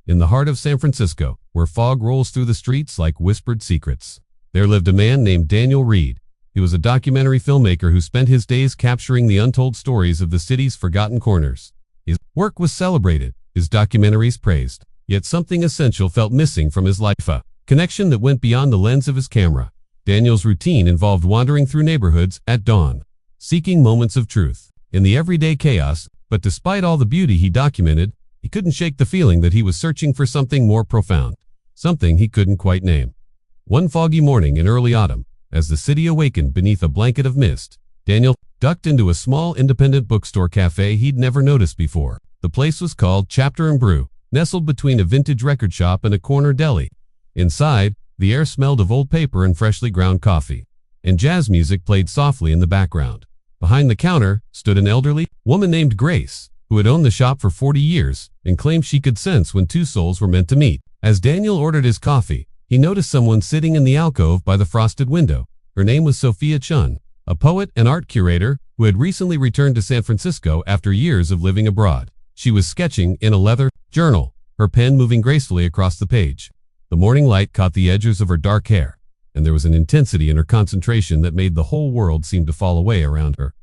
in the heart of San Francisco, where fog rolls through the streets like whispered secrets. There lived a man named Daniel Reed. He was a documentary filmmaker who spent his days capturing the untold stories of the city's forgotten corners. His work was celebrated, his documentaries praised, yet something essential felt missing from his life, a connection that went beyond the lens of his camera. Daniel's routine involved wandering through neighborhoods at dawn, seeking moments of truth in the everyday chaos, but despite all the beauty he documented, he couldn't shake the feeling that he was searching for something more profound, something he couldn't quite name. One foggy morning in early autumn, as the city awakened beneath a blanket of mist, Daniel ducked into a small independent bookstore cafe he'd never noticed before. The place was called Chapter and Brew, nestled between a vintage record shop and a corner deli. Inside, the air smelled of old paper and freshly ground coffee, and jazz music played softly in the background. Behind the counter stood an elderly woman named Grace, who had owned the shop for 40 years and claimed she could sense when two souls were meant to meet. As Daniel ordered his coffee, he noticed someone sitting in the alcove by the frosted window. Her name was Sophia Chun, a poet and art curator who had recently returned to San Francisco after years of living abroad. She was sketching in a leather journal, her pen moving gracefully across the page. The morning light caught the edges of her dark hair, and there was an intensity in her concentration that made the whole world seem to fall away around her.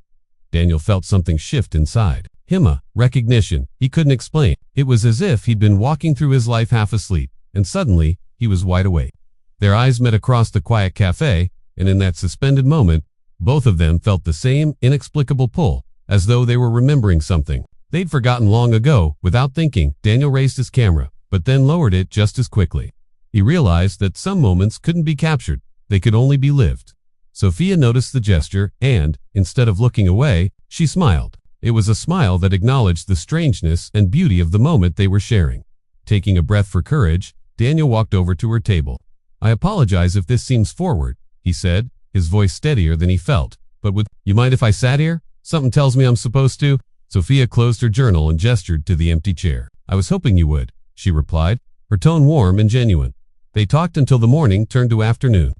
Daniel felt something shift inside him, a recognition he couldn't explain. It was as if he'd been walking through his life half asleep, and suddenly, he was wide awake. Their eyes met across the quiet cafe, and in that suspended moment, both of them felt the same inexplicable pull, as though they were remembering something they'd forgotten long ago. Without thinking, Daniel raised his camera, but then lowered it just as quickly. He realized that some moments couldn't be captured, they could only be lived. Sophia noticed the gesture, and, instead of looking away, she smiled. It was a smile that acknowledged the strangeness and beauty of the moment they were sharing. Taking a breath for courage, Daniel walked over to her table. "I apologize if this seems forward," he said, his voice steadier than he felt. "But would you mind if I sat here? Something tells me I'm supposed to." Sophia closed her journal and gestured to the empty chair. "I was hoping you would," she replied, her tone warm and genuine. They talked until the morning turned to afternoon.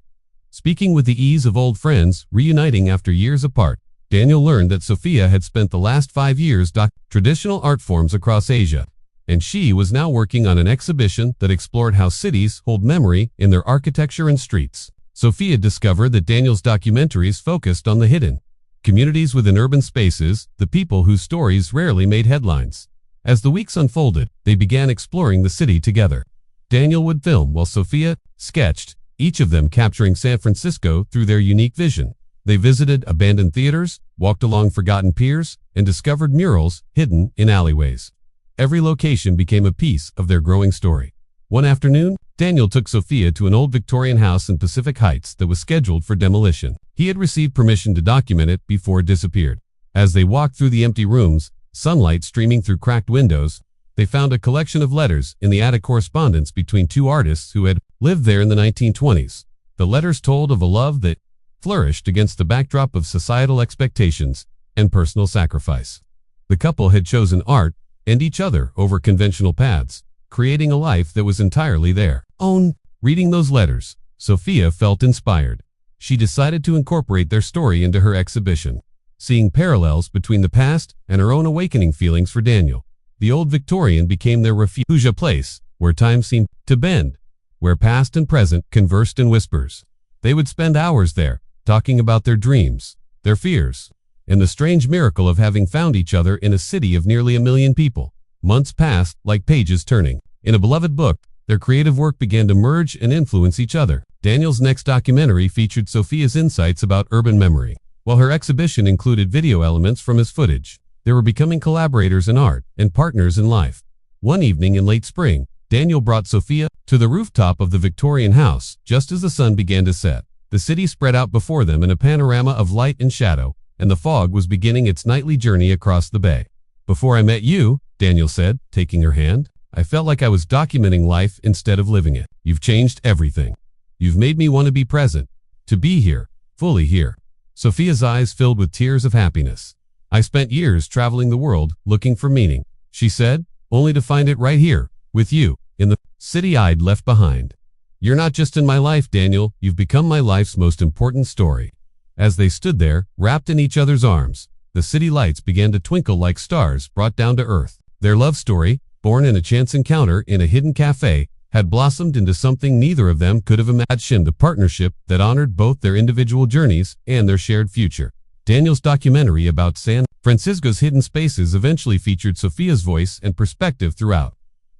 Speaking with the ease of old friends, reuniting after years apart, Daniel learned that Sophia had spent the last 5 years documenting traditional art forms across Asia, and she was now working on an exhibition that explored how cities hold memory in their architecture and streets. Sophia discovered that Daniel's documentaries focused on the hidden communities within urban spaces, the people whose stories rarely made headlines. As the weeks unfolded, they began exploring the city together. Daniel would film while Sophia sketched, each of them capturing San Francisco through their unique vision. They visited abandoned theaters, walked along forgotten piers, and discovered murals hidden in alleyways. Every location became a piece of their growing story. One afternoon, Daniel took Sophia to an old Victorian house in Pacific Heights that was scheduled for demolition. He had received permission to document it before it disappeared. As they walked through the empty rooms, sunlight streaming through cracked windows, they found a collection of letters in the attic correspondence between two artists who had lived there in the 1920s. The letters told of a love that flourished against the backdrop of societal expectations and personal sacrifice. The couple had chosen art and each other over conventional paths, creating a life that was entirely their own. Reading those letters, Sophia felt inspired. She decided to incorporate their story into her exhibition, seeing parallels between the past and her own awakening feelings for Daniel. The old Victorian became their refuge, a place where time seemed to bend, where past and present conversed in whispers. They would spend hours there, talking about their dreams, their fears, and the strange miracle of having found each other in a city of nearly 1 million people. Months passed like pages turning in a beloved book. Their creative work began to merge and influence each other. Daniel's next documentary featured Sophia's insights about urban memory, while her exhibition included video elements from his footage. They were becoming collaborators in art and partners in life. One evening in late spring, Daniel brought Sophia to the rooftop of the Victorian house just as the sun began to set. The city spread out before them in a panorama of light and shadow, and the fog was beginning its nightly journey across the bay. "Before I met you," Daniel said, taking her hand, "I felt like I was documenting life instead of living it. You've changed everything. You've made me want to be present, to be here, fully here." Sophia's eyes filled with tears of happiness. "I spent years traveling the world looking for meaning," she said, "only to find it right here, with you, in the city I'd left behind. You're not just in my life, Daniel, you've become my life's most important story." As they stood there, wrapped in each other's arms, the city lights began to twinkle like stars brought down to earth. Their love story, born in a chance encounter in a hidden cafe, had blossomed into something neither of them could have imagined, a partnership that honored both their individual journeys and their shared future. Daniel's documentary about San Francisco's hidden spaces eventually featured Sophia's voice and perspective throughout,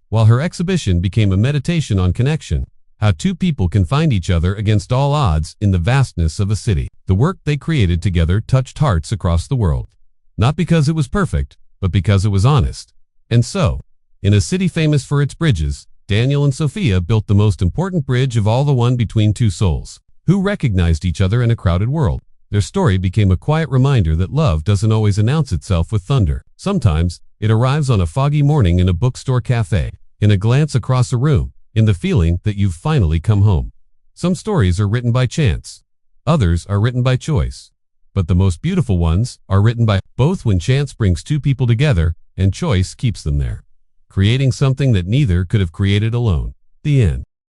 while her exhibition became a meditation on connection, how two people can find each other against all odds in the vastness of a city. The work they created together touched hearts across the world, not because it was perfect, but because it was honest. And so, in a city famous for its bridges, Daniel and Sophia built the most important bridge of all, the one between two souls who recognized each other in a crowded world. Their story became a quiet reminder that love doesn't always announce itself with thunder. Sometimes, it arrives on a foggy morning in a bookstore cafe, in a glance across a room, in the feeling that you've finally come home. Some stories are written by chance. Others are written by choice. But the most beautiful ones are written by both, when chance brings two people together and choice keeps them there, creating something that neither could have created alone. The end.